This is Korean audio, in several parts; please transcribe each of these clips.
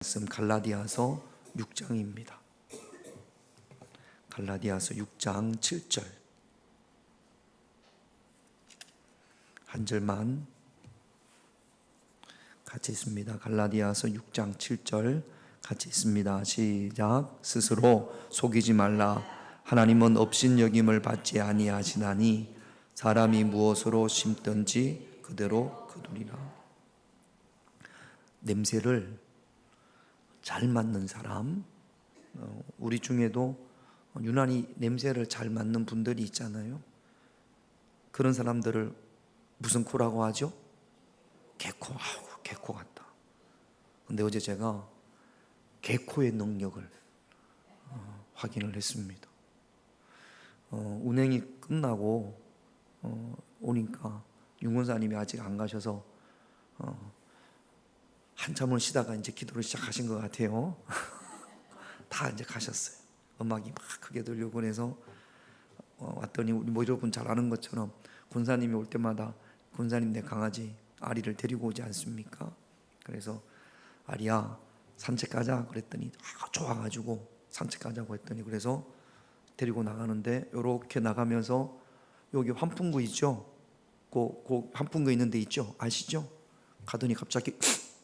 말씀 갈라디아서 6장입니다. 갈라디아서 6장 7절 한 절만 같이 있습니다. 갈라디아서 6장 7절 같이 있습니다. 시작. 스스로 속이지 말라. 하나님은 업신여김을 받지 아니하시나니 사람이 무엇으로 심든지 그대로 거두리라. 냄새를 잘 맡는 사람, 우리 중에도 유난히 냄새를 잘 맡는 분들이 있잖아요. 그런 사람들을 무슨 코라고 하죠? 개코. 아우, 개코 같다. 근데 어제 제가 개코의 능력을 확인을 했습니다. 운행이 끝나고 오니까 윤권사님이 아직 안 가셔서 한참을 쉬다가 이제 기도를 시작하신 것 같아요. 다 이제 가셨어요. 음악이 막 크게 들려고 해서 왔더니 우리 뭐 여러분 잘 아는 것처럼 권사님이 올 때마다 권사님 내 강아지 아리를 데리고 오지 않습니까? 그래서 아리야 산책 가자 그랬더니 좋아가지고 산책 가자고 했더니 그래서 데리고 나가는데 이렇게 나가면서 여기 환풍구 있죠? 그 환풍구 있는 데 있죠? 아시죠? 가더니 갑자기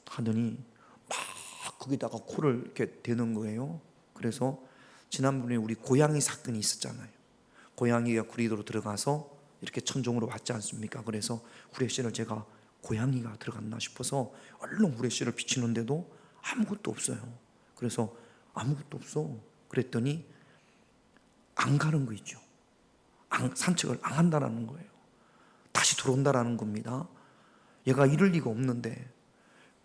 하더니 막 거기다가 코를 이렇게 대는 거예요. 그래서 지난번에 우리 고양이 사건이 있었잖아요. 고양이가 구리도로 들어가서 이렇게 천정으로 왔지 않습니까? 그래서 후레쉬를 제가 고양이가 들어갔나 싶어서 얼른 후레쉬를 비치는데도 아무것도 없어요. 그래서 아무것도 없어. 그랬더니 안 가는 거 있죠. 산책을 안 한다는 거예요. 다시 들어온다라는 겁니다. 얘가 이럴 리가 없는데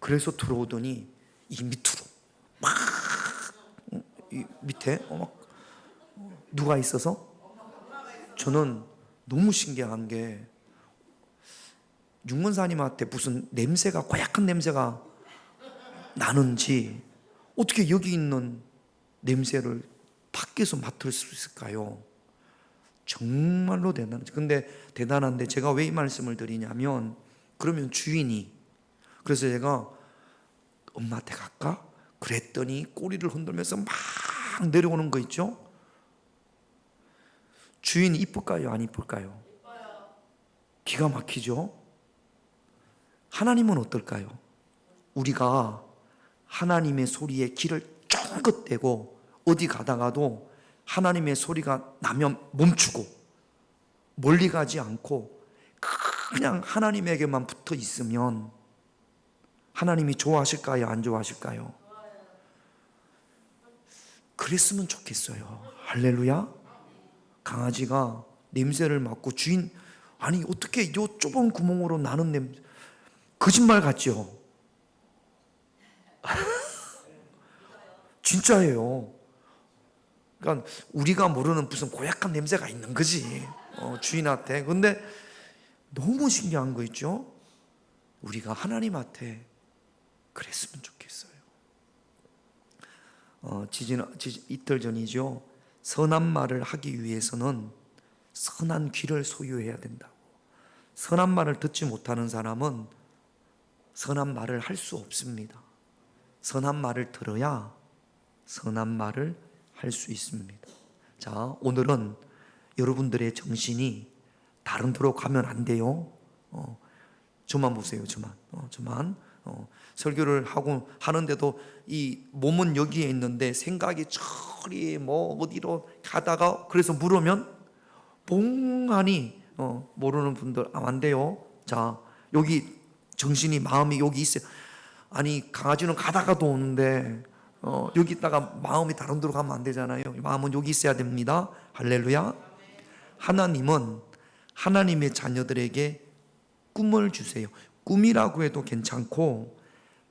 그래서 들어오더니 이 밑으로 막 이 밑에 누가 있어서 저는 너무 신기한 게 윤문사님한테 무슨 냄새가 고약한 냄새가 나는지 어떻게 여기 있는 냄새를 밖에서 맡을 수 있을까요? 정말로 대단하죠. 근데 대단한데 제가 왜 이 말씀을 드리냐면 그러면 주인이 그래서 제가 엄마한테 갈까? 그랬더니 꼬리를 흔들면서 막 내려오는 거 있죠? 주인이 이쁠까요? 안 이쁠까요? 기가 막히죠? 하나님은 어떨까요? 우리가 하나님의 소리에 귀를 쫑긋 대고 어디 가다가도 하나님의 소리가 나면 멈추고 멀리 가지 않고 그냥 하나님에게만 붙어 있으면 하나님이 좋아하실까요? 안 좋아하실까요? 그랬으면 좋겠어요. 할렐루야. 강아지가 냄새를 맡고 주인 아니 어떻게 요 좁은 구멍으로 나는 냄새 거짓말 같죠? 진짜예요. 그러니까 우리가 모르는 무슨 고약한 냄새가 있는 거지 주인한테. 근데 너무 신기한 거 있죠? 우리가 하나님한테 그랬으면 좋겠어요. 이틀 전이죠. 선한 말을 하기 위해서는 선한 귀를 소유해야 된다고. 선한 말을 듣지 못하는 사람은 선한 말을 할 수 없습니다. 선한 말을 들어야 선한 말을 할 수 있습니다. 자, 오늘은 여러분들의 정신이 다른 데로 가면 안 돼요. 저만 보세요. 저만. 설교를 하는데도 이 몸은 여기에 있는데 생각이 저리 어디로 가다가 그래서 물으면 멍하니 모르는 분들 안 돼요. 자, 여기 정신이 마음이 여기 있어요. 아니 강아지는 가다가도 오는데 여기 있다가 마음이 다른 데로 가면 안 되잖아요. 마음은 여기 있어야 됩니다. 할렐루야. 하나님은 하나님의 자녀들에게 꿈을 주세요. 꿈이라고 해도 괜찮고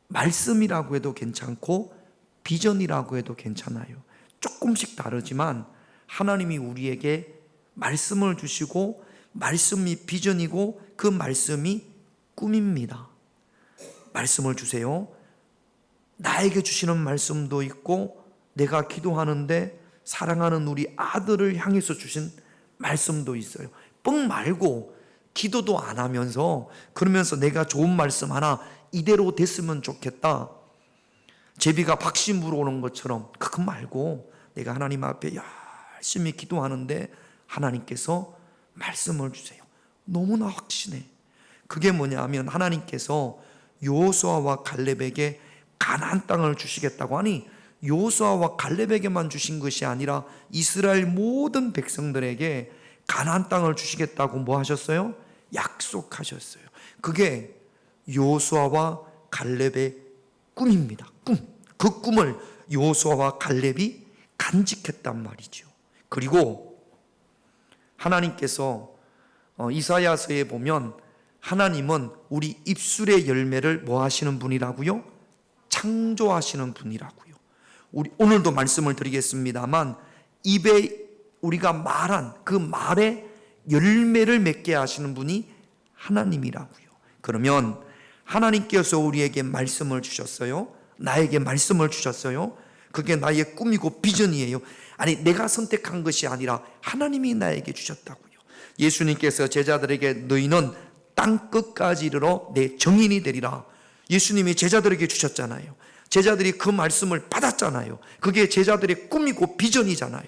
말씀이라고 해도 괜찮고 비전이라고 해도 괜찮아요. 조금씩 다르지만 하나님이 우리에게 말씀을 주시고 말씀이 비전이고 그 말씀이 꿈입니다. 말씀을 주세요. 나에게 주시는 말씀도 있고 내가 기도하는데 사랑하는 우리 아들을 향해서 주신 말씀도 있어요. 뻥 말고 기도도 안 하면서 그러면서 내가 좋은 말씀 하나 이대로 됐으면 좋겠다. 제비가 박씨 물어오는 것처럼 그거 말고 내가 하나님 앞에 열심히 기도하는데 하나님께서 말씀을 주세요. 너무나 확신해. 그게 뭐냐 하면 하나님께서 여호수아와 갈렙에게 가나안 땅을 주시겠다고 하니 여호수아와 갈렙에게만 주신 것이 아니라 이스라엘 모든 백성들에게 가나안 땅을 주시겠다고 뭐 하셨어요? 약속하셨어요. 그게 여호수아와 갈렙의 꿈입니다. 꿈. 그 꿈을 여호수아와 갈렙이 간직했단 말이죠. 그리고 하나님께서 이사야서에 보면 하나님은 우리 입술의 열매를 뭐 하시는 분이라고요? 창조하시는 분이라고요. 우리 오늘도 말씀을 드리겠습니다만 입에 우리가 말한 그 말에 열매를 맺게 하시는 분이 하나님이라고요. 그러면 하나님께서 우리에게 말씀을 주셨어요. 나에게 말씀을 주셨어요. 그게 나의 꿈이고 비전이에요. 아니 내가 선택한 것이 아니라 하나님이 나에게 주셨다고요. 예수님께서 제자들에게 너희는 땅 끝까지 이르러 내 정인이 되리라. 예수님이 제자들에게 주셨잖아요. 제자들이 그 말씀을 받았잖아요. 그게 제자들의 꿈이고 비전이잖아요.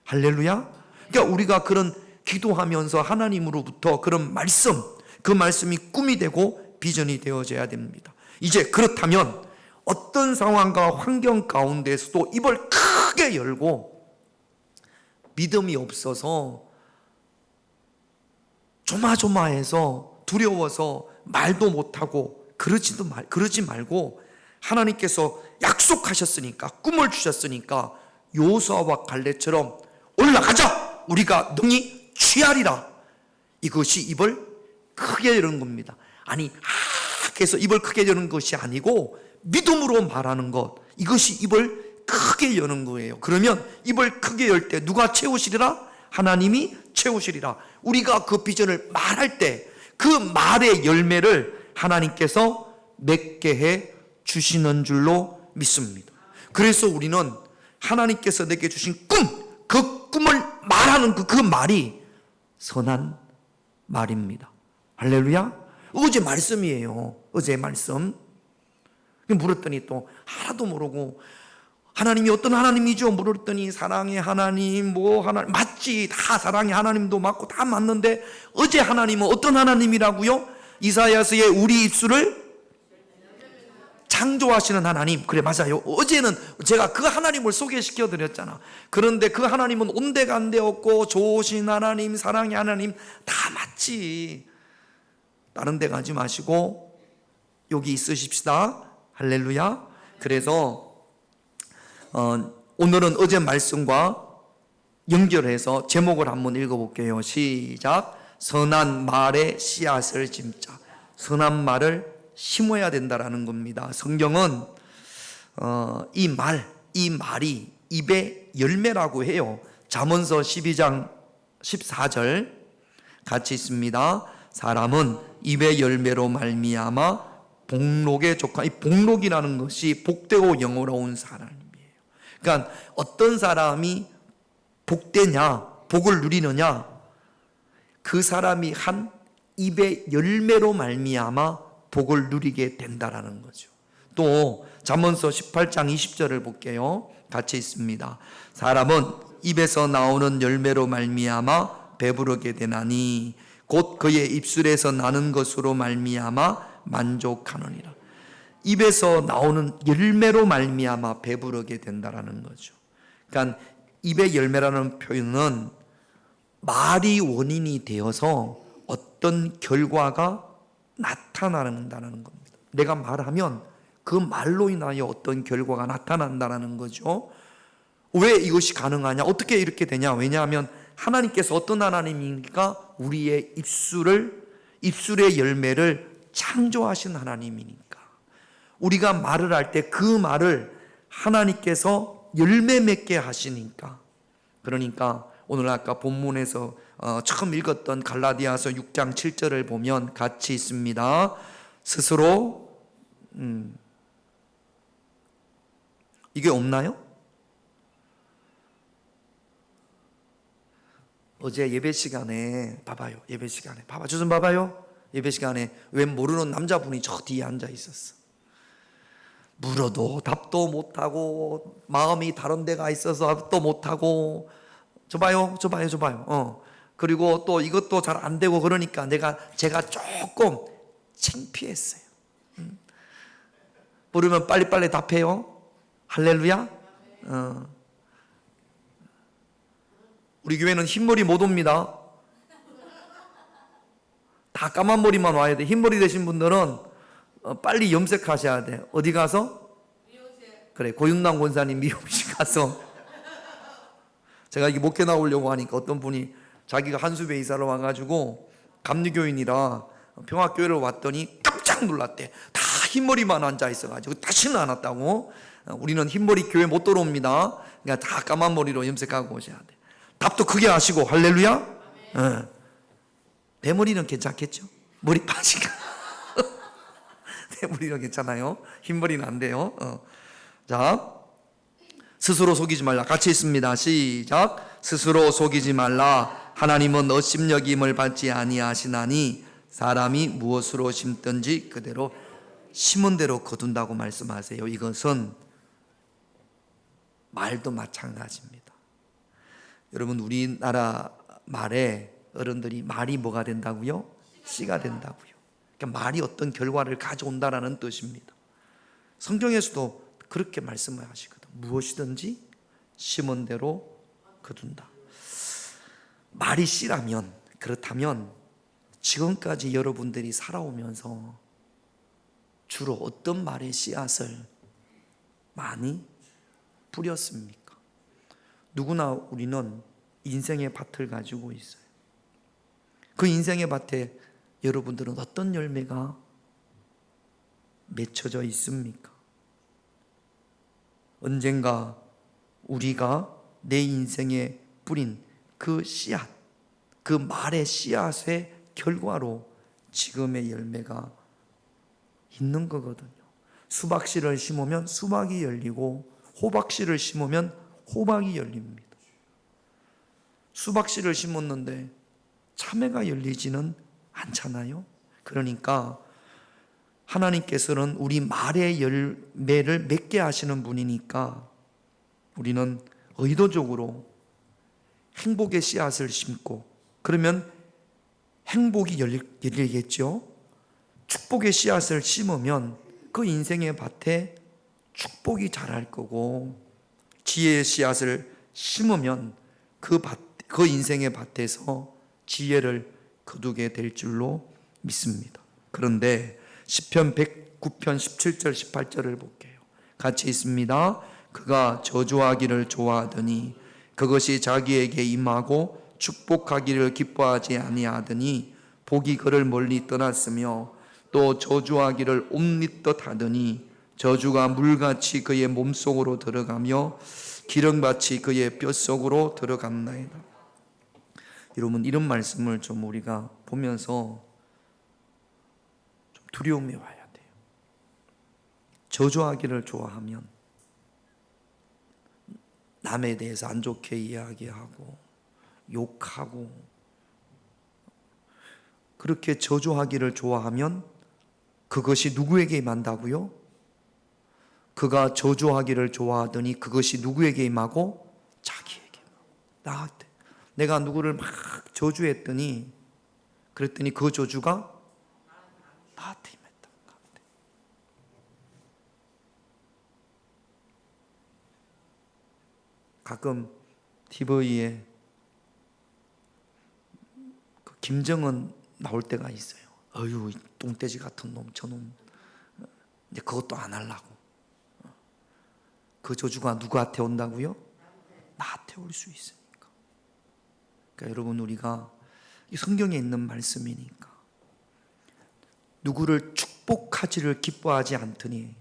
할렐루야. 그러니까 우리가 그런 기도하면서 하나님으로부터 그런 말씀, 그 말씀이 꿈이 되고 비전이 되어져야 됩니다. 이제 그렇다면 어떤 상황과 환경 가운데서도 입을 크게 열고 믿음이 없어서 조마조마해서 두려워서 말도 못하고 그러지 말고 하나님께서 약속하셨으니까 꿈을 주셨으니까 여호수아와 갈렙처럼 올라가자 우리가 능히 취하리라. 이것이 입을 크게 여는 겁니다. 아니 해서 입을 크게 여는 것이 아니고 믿음으로 말하는 것, 이것이 입을 크게 여는 거예요. 그러면 입을 크게 열 때 누가 채우시리라? 하나님이 채우시리라. 우리가 그 비전을 말할 때 그 말의 열매를 하나님께서 맺게 해 주시는 줄로 믿습니다. 그래서 우리는 하나님께서 내게 주신 꿈, 그 꿈을 말하는 그 말이 선한 말입니다. 할렐루야. 어제 말씀이에요. 어제 말씀. 물었더니 또 하나도 모르고 하나님이 어떤 하나님이죠? 물었더니 사랑의 하나님, 하나님 맞지? 다 사랑의 하나님도 맞고 다 맞는데 어제 하나님은 어떤 하나님이라고요? 이사야서에 우리 입술을 창조하시는 하나님. 그래 맞아요. 어제는 제가 그 하나님을 소개시켜 드렸잖아. 그런데 그 하나님은 온데간데 없고 좋으신 하나님, 사랑의 하나님 다 맞지. 다른 데 가지 마시고 여기 있으십시다. 할렐루야. 그래서 오늘은 어제 말씀과 연결해서 제목을 한번 읽어볼게요. 시작. 선한 말의 씨앗을 심자. 선한 말을 심어야 된다라는 겁니다. 성경은 이 말이 입의 열매라고 해요. 잠언서 12장 14절 같이 있습니다. 사람은 입의 열매로 말미암아 복록에 족하. 이 복록이라는 것이 복되고 영어로운 사람이에요. 그러니까 어떤 사람이 복되냐, 복을 누리느냐, 그 사람이 한 입의 열매로 말미암아 복을 누리게 된다라는 거죠. 또 잠언서 18장 20절을 볼게요. 같이 있습니다. 사람은 입에서 나오는 열매로 말미암아 배부르게 되나니 곧 그의 입술에서 나는 것으로 말미암아 만족하느니라. 입에서 나오는 열매로 말미암아 배부르게 된다라는 거죠. 그러니까 입의 열매라는 표현은 말이 원인이 되어서 어떤 결과가 나타난다는 겁니다. 내가 말하면 그 말로 인하여 어떤 결과가 나타난다는 거죠. 왜 이것이 가능하냐? 어떻게 이렇게 되냐? 왜냐하면 하나님께서 어떤 하나님이니까 우리의 입술의 열매를 창조하신 하나님이니까. 우리가 말을 할 때 그 말을 하나님께서 열매 맺게 하시니까. 그러니까 오늘 아까 본문에서 처음 읽었던 갈라디아서 6장 7절을 보면 같이 있습니다. 스스로 이게 없나요? 어제 예배 시간에 봐봐요. 예배 시간에 봐봐. 저 좀 봐봐요. 예배 시간에 왜 모르는 남자분이 저 뒤에 앉아 있었어. 물어도 답도 못하고 마음이 다른 데가 있어서 답도 못하고 줘봐요. 그리고 또 이것도 잘 안 되고 그러니까 제가 조금 창피했어요. 부르면 빨리빨리 답해요. 할렐루야. 우리 교회는 흰머리 못 옵니다. 다 까만 머리만 와야 돼. 흰머리 되신 분들은 빨리 염색하셔야 돼. 어디 가서? 그래, 고윤남 권사님 미용실 가서. 제가 이게 목회 나오려고 하니까 어떤 분이 자기가 한수배 이사를 와가지고 감리교인이라 평화교회를 왔더니 깜짝 놀랐대. 다 흰머리만 앉아 있어가지고 다시는 안 왔다고. 우리는 흰머리 교회 못 들어옵니다. 그러니까 다 까만 머리로 염색하고 오셔야 돼. 답도 크게 하시고 할렐루야. 내 머리는 괜찮겠죠? 머리 빠지가. 내 머리는 괜찮아요. 흰머리는 안 돼요. 자, 스스로 속이지 말라. 같이 있습니다. 시작. 스스로 속이지 말라. 하나님은 업심여김을 받지 아니하시나니 사람이 무엇으로 심든지 그대로 심은 대로 거둔다고 말씀하세요. 이것은 말도 마찬가지입니다. 여러분, 우리나라 말에 어른들이 말이 뭐가 된다고요? 씨가 된다고요. 그러니까 말이 어떤 결과를 가져온다라는 뜻입니다. 성경에서도 그렇게 말씀을 하시거든. 무엇이든지 심은 대로 거둔다. 말이 씨라면, 그렇다면 지금까지 여러분들이 살아오면서 주로 어떤 말의 씨앗을 많이 뿌렸습니까? 누구나 우리는 인생의 밭을 가지고 있어요. 그 인생의 밭에 여러분들은 어떤 열매가 맺혀져 있습니까? 언젠가 우리가 내 인생에 뿌린 그 씨앗, 그 말의 씨앗의 결과로 지금의 열매가 있는 거거든요. 수박씨를 심으면 수박이 열리고 호박씨를 심으면 호박이 열립니다. 수박씨를 심었는데 참외가 열리지는 않잖아요. 그러니까 하나님께서는 우리 말의 열매를 맺게 하시는 분이니까 우리는 의도적으로 행복의 씨앗을 심고, 그러면 행복이 열리겠죠. 축복의 씨앗을 심으면 그 인생의 밭에 축복이 자랄 거고, 지혜의 씨앗을 심으면 그 인생의 밭에서 지혜를 거두게 될 줄로 믿습니다. 그런데 시편 109편 17절 18절을 볼게요. 같이 있습니다. 그가 저주하기를 좋아하더니 그것이 자기에게 임하고 축복하기를 기뻐하지 아니하더니 복이 그를 멀리 떠났으며 또 저주하기를 옴릿듯 하더니 저주가 물같이 그의 몸속으로 들어가며 기름같이 그의 뼛속으로 들어갔나이다. 여러분, 이런 말씀을 좀 우리가 보면서 좀 두려움이 와야 돼요. 저주하기를 좋아하면 남에 대해서 안 좋게 이야기하고 욕하고, 그렇게 저주하기를 좋아하면 그것이 누구에게 임한다고요? 그가 저주하기를 좋아하더니 그것이 누구에게 임하고? 자기에게. 나한테. 내가 누구를 막 저주했더니, 그랬더니 그 저주가 나한테 임했던 것 같아. 가끔 TV에 그 김정은 나올 때가 있어요. 어휴, 똥돼지 같은 놈, 저놈. 이제 그것도 안 하려고. 그 저주가 누구한테 온다고요? 나한테 올 수 있으니까. 그러니까 여러분, 우리가 이 성경에 있는 말씀이니까 누구를 축복하지를 기뻐하지 않더니,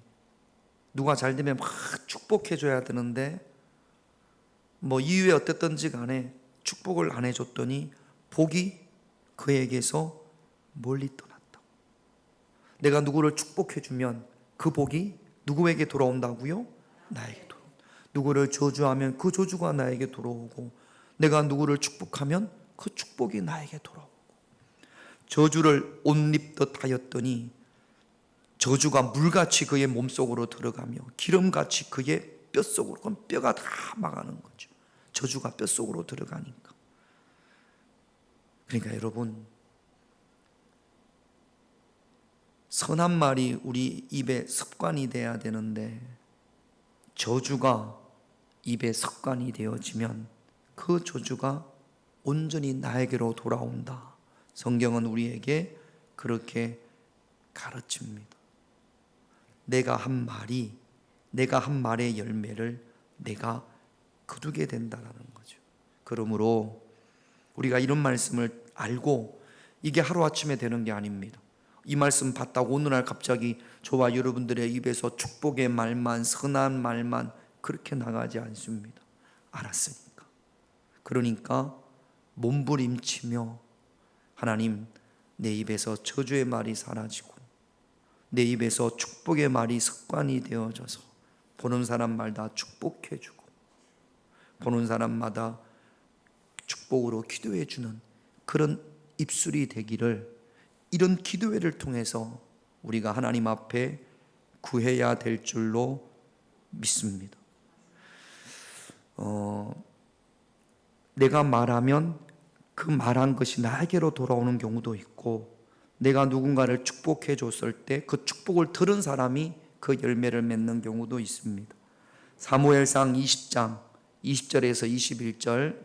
누가 잘 되면 막 축복해 줘야 되는데 뭐 이유에 어땠든지 간에 축복을 안 해줬더니 복이 그에게서 멀리 떠났다. 내가 누구를 축복해 주면 그 복이 누구에게 돌아온다고요? 나에게 돌아온다. 누구를 저주하면 그 저주가 나에게 돌아오고, 내가 누구를 축복하면 그 축복이 나에게 돌아오고. 저주를 옷입듯 하였더니 저주가 물같이 그의 몸속으로 들어가며 기름같이 그의 뼛속으로, 그럼 뼈가 다 망하는 거죠. 저주가 뼛속으로 들어가니까. 그러니까 여러분, 선한 말이 우리 입에 습관이 돼야 되는데 저주가 입에 습관이 되어지면 그 저주가 온전히 나에게로 돌아온다. 성경은 우리에게 그렇게 가르칩니다. 내가 한 말의 열매를 내가 거두게 된다라는 거죠. 그러므로 우리가 이런 말씀을 알고, 이게 하루아침에 되는 게 아닙니다. 이 말씀 받다고 어느 날 갑자기 저와 여러분들의 입에서 축복의 말만, 선한 말만 그렇게 나가지 않습니다. 알았으니까. 그러니까 몸부림치며 하나님, 내 입에서 저주의 말이 사라지고 내 입에서 축복의 말이 습관이 되어져서 보는 사람마다 축복해주고 보는 사람마다 축복으로 기도해주는 그런 입술이 되기를, 이런 기도회를 통해서 우리가 하나님 앞에 구해야 될 줄로 믿습니다. 내가 말하면 그 말한 것이 나에게로 돌아오는 경우도 있고, 내가 누군가를 축복해 줬을 때 그 축복을 들은 사람이 그 열매를 맺는 경우도 있습니다. 사무엘상 20장 20절에서 21절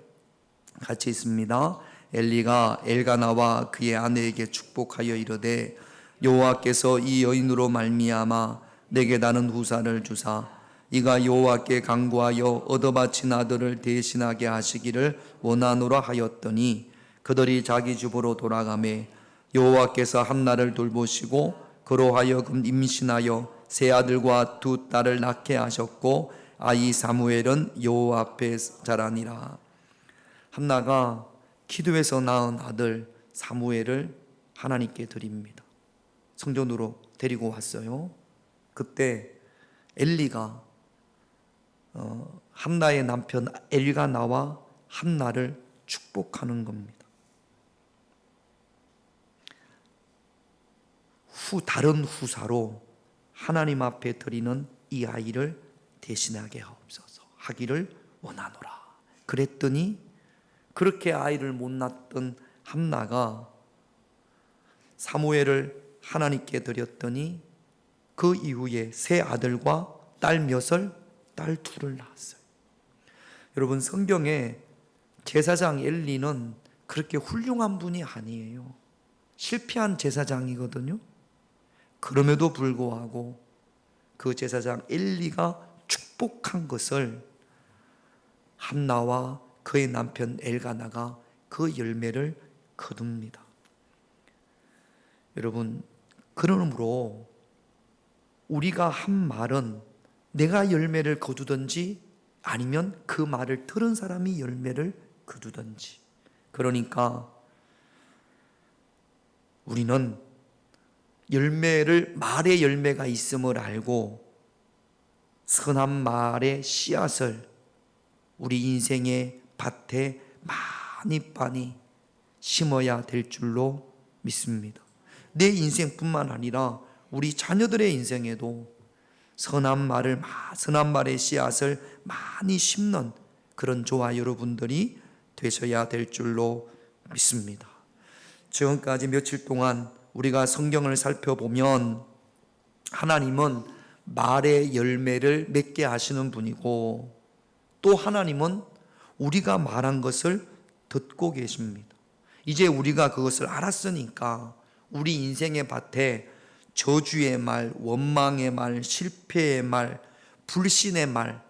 같이 있습니다. 엘리가 엘가나와 그의 아내에게 축복하여 이르되 여호와께서 이 여인으로 말미암아 내게 나는 후사를 주사 이가 여호와께 간구하여 얻어바친 아들을 대신하게 하시기를 원하노라 하였더니 그들이 자기 집으로 돌아가매 여호와께서 한나를 돌보시고 그로 하여금 임신하여 세 아들과 두 딸을 낳게 하셨고 아이 사무엘은 여호와 앞에 자라니라. 한나가 기도해서 낳은 아들 사무엘을 하나님께 드립니다. 성전으로 데리고 왔어요. 그때 엘리가 한나의 남편 엘가나와 한나를 축복하는 겁니다. 다른 후사로 하나님 앞에 드리는 이 아이를 대신하게 하옵소서 하기를 원하노라. 그랬더니 그렇게 아이를 못 낳던 한나가 사무엘을 하나님께 드렸더니 그 이후에 세 아들과 딸 몇을? 딸 둘을 낳았어요. 여러분, 성경에 제사장 엘리는 그렇게 훌륭한 분이 아니에요. 실패한 제사장이거든요. 그럼에도 불구하고 그 제사장 엘리가 축복한 것을 한나와 그의 남편 엘가나가 그 열매를 거둡니다. 여러분, 그러므로 우리가 한 말은 내가 열매를 거두든지 아니면 그 말을 들은 사람이 열매를 거두든지, 그러니까 우리는 말의 열매가 있음을 알고 선한 말의 씨앗을 우리 인생의 밭에 많이 심어야 될 줄로 믿습니다. 내 인생뿐만 아니라 우리 자녀들의 인생에도 선한 말의 씨앗을 많이 심는 그런 저와 여러분들이 되셔야 될 줄로 믿습니다. 지금까지 며칠 동안 우리가 성경을 살펴보면 하나님은 말의 열매를 맺게 하시는 분이고, 또 하나님은 우리가 말한 것을 듣고 계십니다. 이제 우리가 그것을 알았으니까 우리 인생의 밭에 저주의 말, 원망의 말, 실패의 말, 불신의 말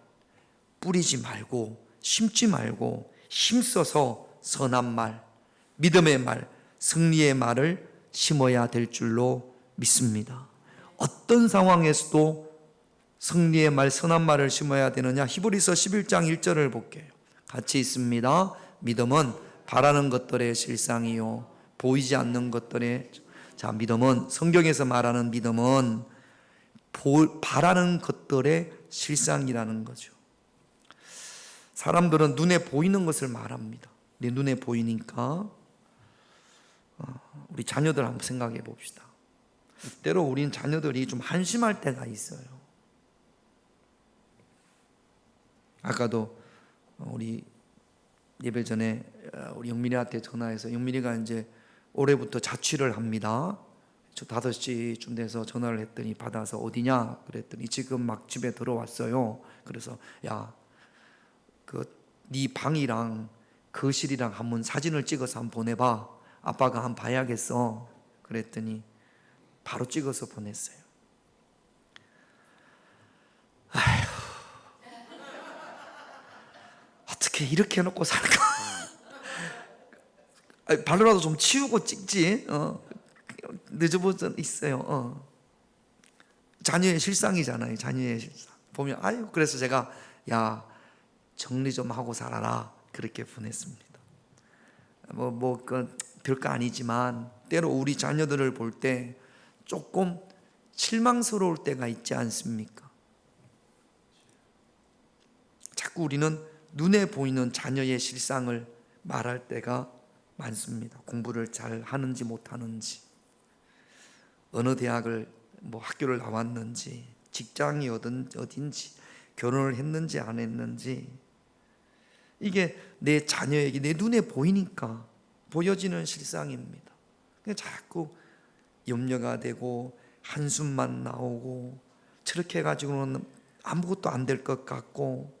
뿌리지 말고, 심지 말고 힘써서 선한 말, 믿음의 말, 승리의 말을 심어야 될 줄로 믿습니다. 어떤 상황에서도 승리의 말, 선한 말을 심어야 되느냐? 히브리서 11장 1절을 볼게요. 같이 있습니다. 믿음은 바라는 것들의 실상이요 보이지 않는 것들의, 믿음은, 성경에서 말하는 믿음은 바라는 것들의 실상이라는 거죠. 사람들은 눈에 보이는 것을 말합니다. 내 눈에 보이니까. 우리 자녀들 한번 생각해 봅시다. 때로 우린 자녀들이 좀 한심할 때가 있어요. 아까도 우리 예배 전에 우리 영민이한테 전화해서, 영민이가 이제 올해부터 자취를 합니다. 저 5시쯤 돼서 전화를 했더니 받아서 어디냐 그랬더니 지금 막 집에 들어왔어요. 그래서 야, 네 방이랑 거실이랑 한번 사진을 찍어서 한번 보내봐. 아빠가 한번 봐야겠어. 그랬더니 바로 찍어서 보냈어요. 아휴, 어떻게 이렇게 해놓고 살까? 발로라도 좀 치우고 찍지. 늦어버져 있어요. 자녀의 실상이잖아요. 자녀의 실상 보면 아유, 그래서 제가 야, 정리 좀 하고 살아라 그렇게 보냈습니다. 그 별거 아니지만 때로 우리 자녀들을 볼 때 조금 실망스러울 때가 있지 않습니까? 자꾸 우리는 눈에 보이는 자녀의 실상을 말할 때가 많습니다. 공부를 잘 하는지 못하는지, 어느 대학을 학교를 나왔는지, 직장이 어딘지, 결혼을 했는지 안 했는지, 이게 내 자녀에게 내 눈에 보이니까 보여지는 실상입니다. 자꾸 염려가 되고 한숨만 나오고 저렇게 해가지고는 아무것도 안 될 것 같고.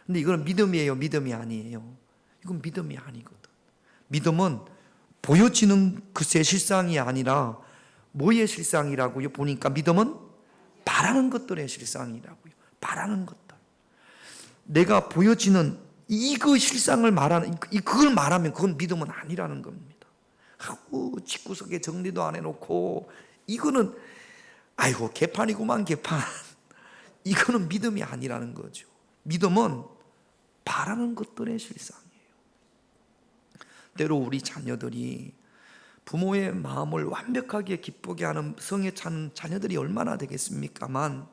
근데 이건 믿음이에요, 믿음이 아니에요? 이건 믿음이 아니거든. 믿음은 보여지는 것의 실상이 아니라 뭐의 실상이라고요? 보니까 믿음은 바라는 것들의 실상이라고요. 바라는 것들. 내가 보여지는 이거 실상을 말하는, 그걸 말하면 그건 믿음은 아니라는 겁니다. 집구석에 정리도 안 해놓고 이거는 아이고 개판이구만 개판. 이거는 믿음이 아니라는 거죠. 믿음은 바라는 것들의 실상이에요. 때로 우리 자녀들이 부모의 마음을 완벽하게 기쁘게 하는 성에 찬 자녀들이 얼마나 되겠습니까만,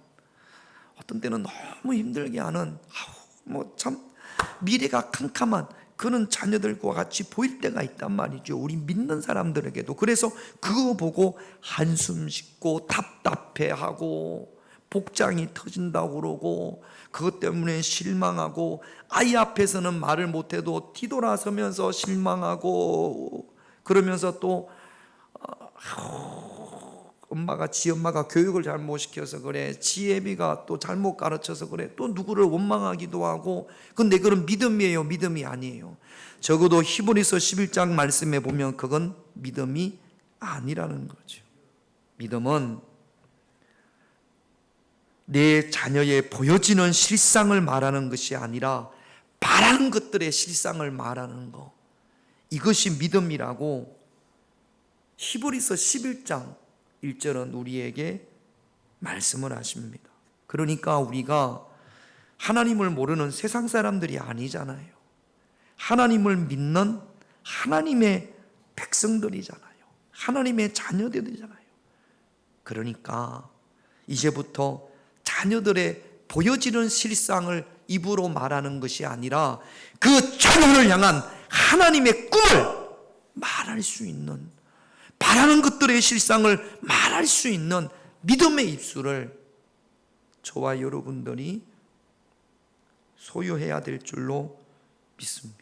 어떤 때는 너무 힘들게 하는 참 미래가 캄캄한 그런 자녀들과 같이 보일 때가 있단 말이죠. 우리 믿는 사람들에게도. 그래서 그거 보고 한숨 쉬고 답답해하고 복장이 터진다고 그러고 그것 때문에 실망하고, 아이 앞에서는 말을 못해도 뒤돌아서면서 실망하고, 그러면서 또 지 엄마가 교육을 잘못 시켜서 그래, 지 애비가 또 잘못 가르쳐서 그래, 또 누구를 원망하기도 하고. 근데 그건 믿음이에요, 믿음이 아니에요? 적어도 히브리서 11장 말씀에 보면 그건 믿음이 아니라는 거죠. 믿음은 내 자녀의 보여지는 실상을 말하는 것이 아니라 바라는 것들의 실상을 말하는 것, 이것이 믿음이라고 히브리서 11장 1절은 우리에게 말씀을 하십니다. 그러니까 우리가 하나님을 모르는 세상 사람들이 아니잖아요. 하나님을 믿는 하나님의 백성들이잖아요. 하나님의 자녀들이잖아요. 그러니까 이제부터 자녀들의 보여지는 실상을 입으로 말하는 것이 아니라 그 자녀를 향한 하나님의 꿈을 말할 수 있는, 바라는 것들의 실상을 말할 수 있는 믿음의 입술을 저와 여러분들이 소유해야 될 줄로 믿습니다.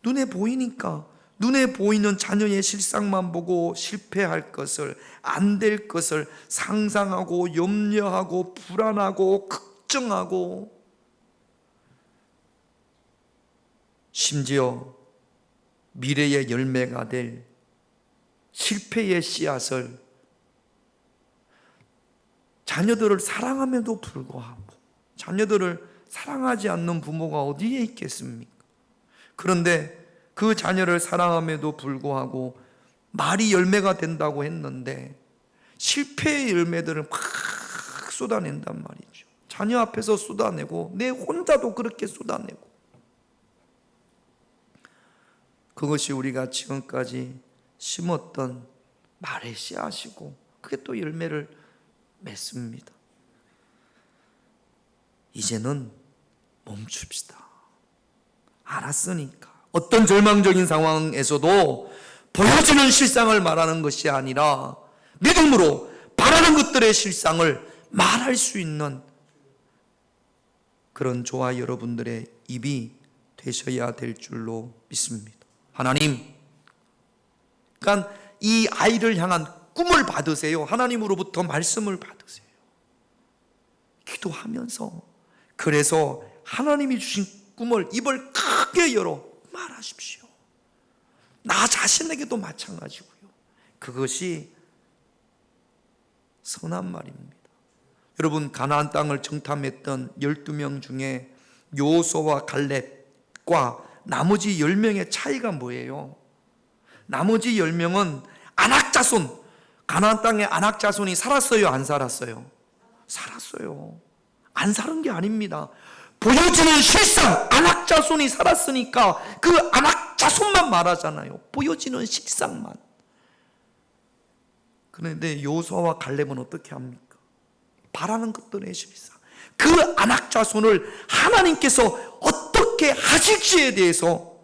눈에 보이니까, 눈에 보이는 자녀의 실상만 보고 실패할 것을, 안 될 것을 상상하고 염려하고 불안하고 걱정하고, 심지어 미래의 열매가 될 실패의 씨앗을, 자녀들을 사랑함에도 불구하고 자녀들을 사랑하지 않는 부모가 어디에 있겠습니까? 그런데 그 자녀를 사랑함에도 불구하고 말이 열매가 된다고 했는데 실패의 열매들을 막 쏟아낸단 말이죠. 자녀 앞에서 쏟아내고 내 혼자도 그렇게 쏟아내고. 그것이 우리가 지금까지 심었던 말의 씨앗이고 그게 또 열매를 맺습니다. 이제는 멈춥시다. 알았으니까. 어떤 절망적인 상황에서도 보여지는 실상을 말하는 것이 아니라 믿음으로 바라는 것들의 실상을 말할 수 있는 그런 저와 여러분들의 입이 되셔야 될 줄로 믿습니다. 하나님, 그러니까 이 아이를 향한 꿈을 받으세요. 하나님으로부터 말씀을 받으세요. 기도하면서, 그래서 하나님이 주신 꿈을 입을 크게 열어 말하십시오. 나 자신에게도 마찬가지고요. 그것이 선한 말입니다. 여러분, 가나안 땅을 정탐했던 12명 중에 여호수아와 갈렙과 나머지 10명의 차이가 뭐예요? 나머지 10명은 안악자손, 가나안 땅에 안악자손이 살았어요, 안 살았어요? 살았어요. 안 사는 게 아닙니다. 보여지는 실상, 안악자손이 살았으니까 그 안악자손만 말하잖아요. 보여지는 실상만. 그런데 여호수아와 갈렙은 어떻게 합니까? 바라는 것들의 실상, 그 안악자손을 하나님께서 어떻게 하실지에 대해서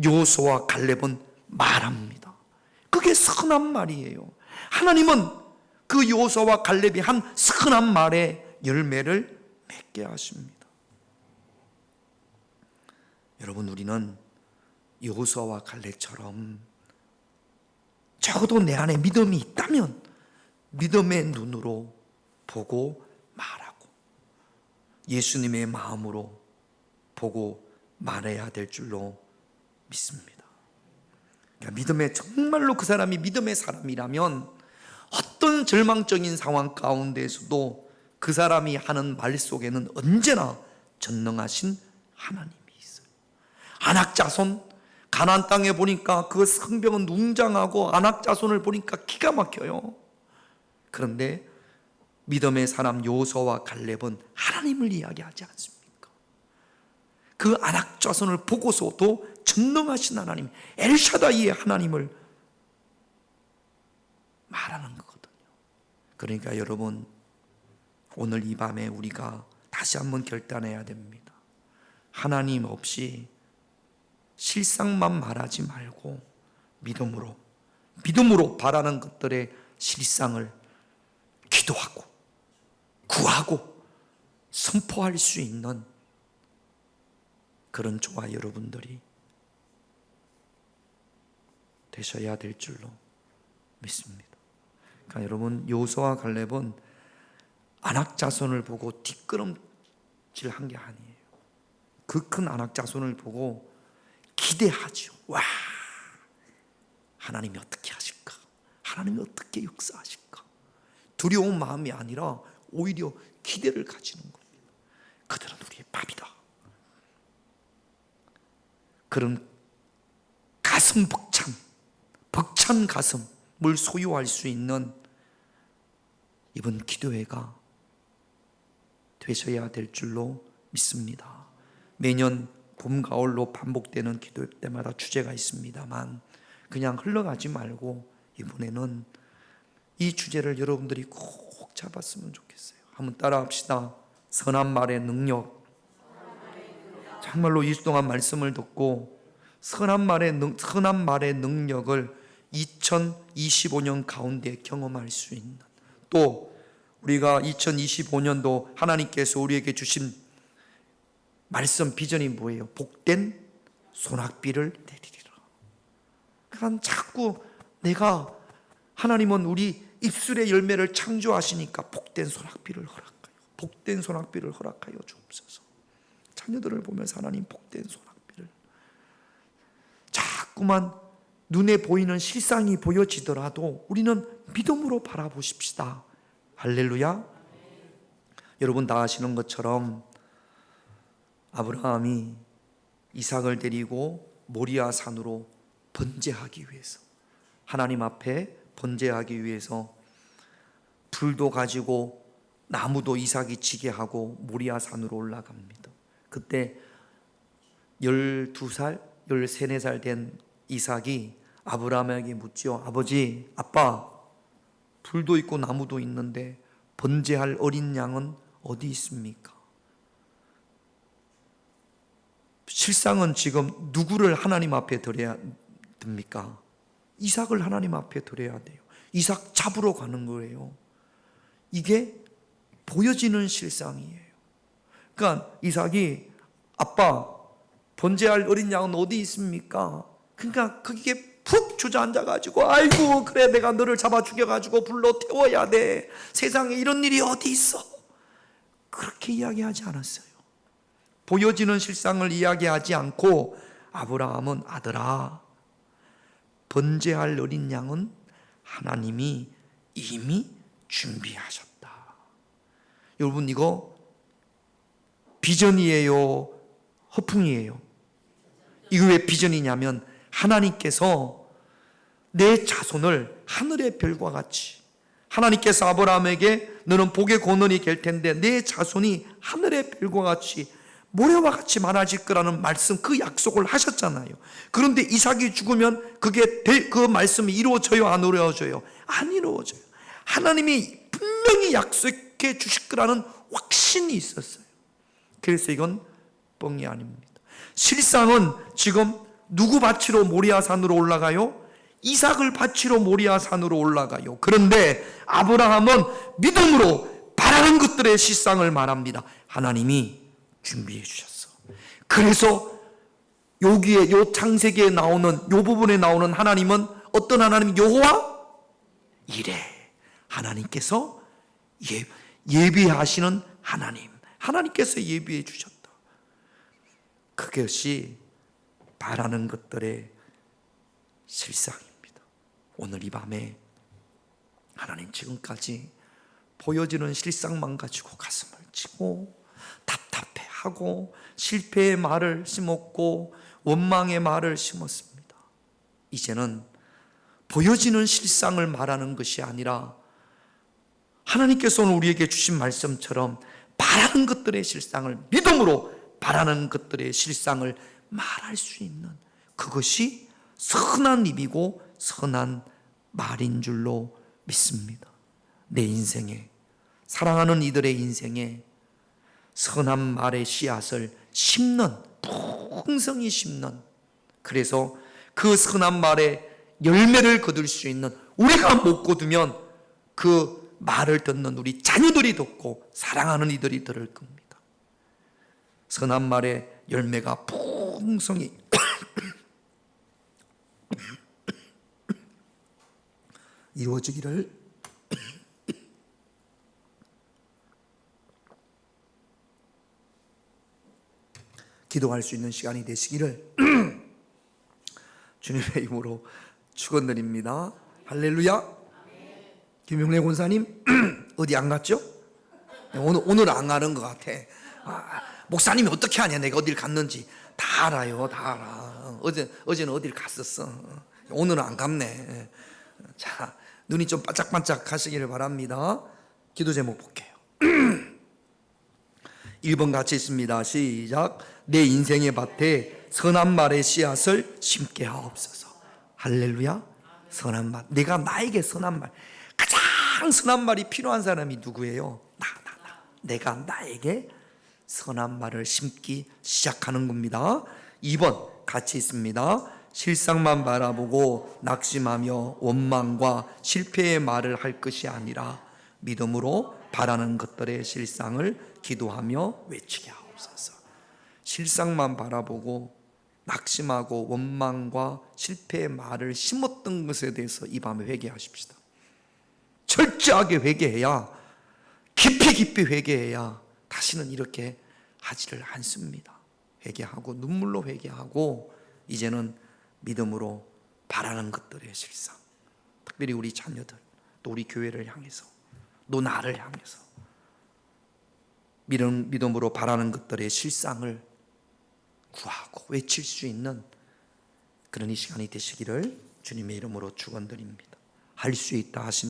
여호수아와 갈렙은 말합니다. 그게 선한 말이에요. 하나님은 그 여호수아와 갈렙이 한 선한 말의 열매를 맺게 하십니다. 여러분, 우리는 여호수아와 갈렙처럼 적어도 내 안에 믿음이 있다면 믿음의 눈으로 보고 말하고 예수님의 마음으로 보고 말해야 될 줄로 믿습니다. 그러니까 믿음의, 정말로 그 사람이 믿음의 사람이라면 어떤 절망적인 상황 가운데에서도 그 사람이 하는 말 속에는 언제나 전능하신 하나님이 있어요. 안악자손, 가나안 땅에 보니까 그 성벽은 웅장하고 안악자손을 보니까 기가 막혀요. 그런데 믿음의 사람 여호수아와 갈렙은 하나님을 이야기하지 않습니까? 그 안악자손을 보고서도 전능하신 하나님, 엘샤다이의 하나님을 말하는 거거든요. 그러니까 여러분, 오늘 이 밤에 우리가 다시 한번 결단해야 됩니다. 하나님 없이 실상만 말하지 말고 믿음으로 바라는 것들의 실상을 기도하고 구하고 선포할 수 있는 그런 저와 여러분들이 되셔야 될 줄로 믿습니다. 그러니까 여러분, 여호수아와 갈렙은 안악자손을 보고 뒷걸음질한 게 아니에요. 그 큰 안악자손을 보고 기대하죠. 와, 하나님이 어떻게 하실까? 하나님이 어떻게 역사하실까? 두려운 마음이 아니라 오히려 기대를 가지는 거예요. 그들은 우리의 밥이다. 그런 가슴 벅찬 가슴을 소유할 수 있는 이번 기도회가 되셔야 될 줄로 믿습니다. 매년 봄, 가을로 반복되는 기도 때마다 주제가 있습니다만 그냥 흘러가지 말고 이번에는 이 주제를 여러분들이 꼭 잡았으면 좋겠어요. 한번 따라합시다. 선한 말의 능력. 정말로 2주 동안 말씀을 듣고 선한 말의 능력을 2025년 가운데 경험할 수 있는, 또 우리가 2025년도 하나님께서 우리에게 주신 말씀 비전이 뭐예요? 복된 소낙비를 내리리라. 그러니까 자꾸 내가, 하나님은 우리 입술의 열매를 창조하시니까 복된 소낙비를 허락하여, 복된 소낙비를 허락하여 주옵소서. 자녀들을 보면서 하나님 복된 소낙비를, 자꾸만 눈에 보이는 실상이 보여지더라도 우리는 믿음으로 바라보십시다. 할렐루야. 여러분 다 아시는 것처럼 아브라함이 이삭을 데리고 모리아 산으로 번제하기 위해서, 하나님 앞에 번제하기 위해서 불도 가지고 나무도 이삭이 지게 하고 모리아 산으로 올라갑니다. 그때 12살, 13, 14살 된 이삭이 아브라함에게 묻지요. 아버지, 아빠, 불도 있고 나무도 있는데 번제할 어린 양은 어디 있습니까? 실상은 지금 누구를 하나님 앞에 드려야 됩니까? 이삭을 하나님 앞에 드려야 돼요. 이삭 잡으러 가는 거예요. 이게 보여지는 실상이에요. 그러니까 이삭이 아빠, 번제할 어린 양은 어디 있습니까? 그러니까 그게 푹 주저앉아가지고 아이고 그래 내가 너를 잡아 죽여가지고 불로 태워야 돼. 세상에 이런 일이 어디 있어? 그렇게 이야기하지 않았어요. 보여지는 실상을 이야기하지 않고 아브라함은 아들아, 번제할 어린 양은 하나님이 이미 준비하셨다. 여러분 이거 비전이에요? 허풍이에요? 이거 왜 비전이냐면 하나님께서 내 자손을 하늘의 별과 같이, 하나님께서 아브라함에게 너는 복의 권원이 될 텐데 내 자손이 하늘의 별과 같이 모래와 같이 많아질 거라는 말씀, 그 약속을 하셨잖아요. 그런데 이삭이 죽으면 그 말씀이 이루어져요? 안 이루어져요? 안 이루어져요. 하나님이 분명히 약속해 주실 거라는 확신이 있었어요. 그래서 이건 뻥이 아닙니다. 실상은 지금 누구 바치러 모리아산으로 올라가요? 이삭을 바치러 모리아산으로 올라가요. 그런데 아브라함은 믿음으로 바라는 것들의 실상을 말합니다. 하나님이 준비해 주셨어. 그래서 여기에 요 창세기에 나오는 요 부분에 나오는 하나님은 어떤 하나님? 여호와 이레, 하나님께서 예비하시는 하나님, 하나님께서 예비해 주셨다. 그것이 바라는 것들의 실상입니다. 오늘 이 밤에 하나님 지금까지 보여지는 실상만 가지고 가슴을 치고 답답해하고 실패의 말을 심었고 원망의 말을 심었습니다. 이제는 보여지는 실상을 말하는 것이 아니라 하나님께서 오늘 우리에게 주신 말씀처럼 바라는 것들의 실상을, 믿음으로 바라는 것들의 실상을 말할 수 있는, 그것이 선한 입이고 선한 말인 줄로 믿습니다. 내 인생에, 사랑하는 이들의 인생에 선한 말의 씨앗을 심는, 풍성히 심는, 그래서 그 선한 말의 열매를 거둘 수 있는, 우리가 못 거두면 그 말을 듣는 우리 자녀들이 듣고 사랑하는 이들이 들을 겁니다. 선한 말의 열매가 풍성히 이루어지기를 기도할 수 있는 시간이 되시기를 주님의 이름으로 축원드립니다. 할렐루야. 김용래 권사님 어디 안 갔죠? 오늘 안 가는 것 같아. 목사님이 어떻게 하냐, 내가 어딜 갔는지 다 알아요. 다 알아. 어제는 어딜 갔었어. 오늘은 안 갔네. 자, 눈이 좀 반짝반짝 하시기를 바랍니다. 기도 제목 볼게요. 1번 같이 있습니다. 시작. 내 인생의 밭에 선한 말의 씨앗을 심게 하옵소서. 할렐루야. 선한 말, 내가 나에게 선한 말, 가장 선한 말이 필요한 사람이 누구예요? 내가 나에게 선한 말을 심기 시작하는 겁니다. 2번 같이 있습니다. 실상만 바라보고 낙심하며 원망과 실패의 말을 할 것이 아니라 믿음으로 바라는 것들의 실상을 기도하며 외치게 하옵소서. 실상만 바라보고 낙심하고 원망과 실패의 말을 심었던 것에 대해서 이 밤에 회개하십시다. 철저하게 회개해야, 깊이 회개해야 다시는 이렇게 하지를 않습니다. 회개하고 눈물로 회개하고 이제는 믿음으로 바라는 것들의 실상, 특별히 우리 자녀들, 또 우리 교회를 향해서, 또 나를 향해서 믿음으로 바라는 것들의 실상을 구하고 외칠 수 있는 그런 이 시간이 되시기를 주님의 이름으로 축원드립니다. 할 수 있다 하신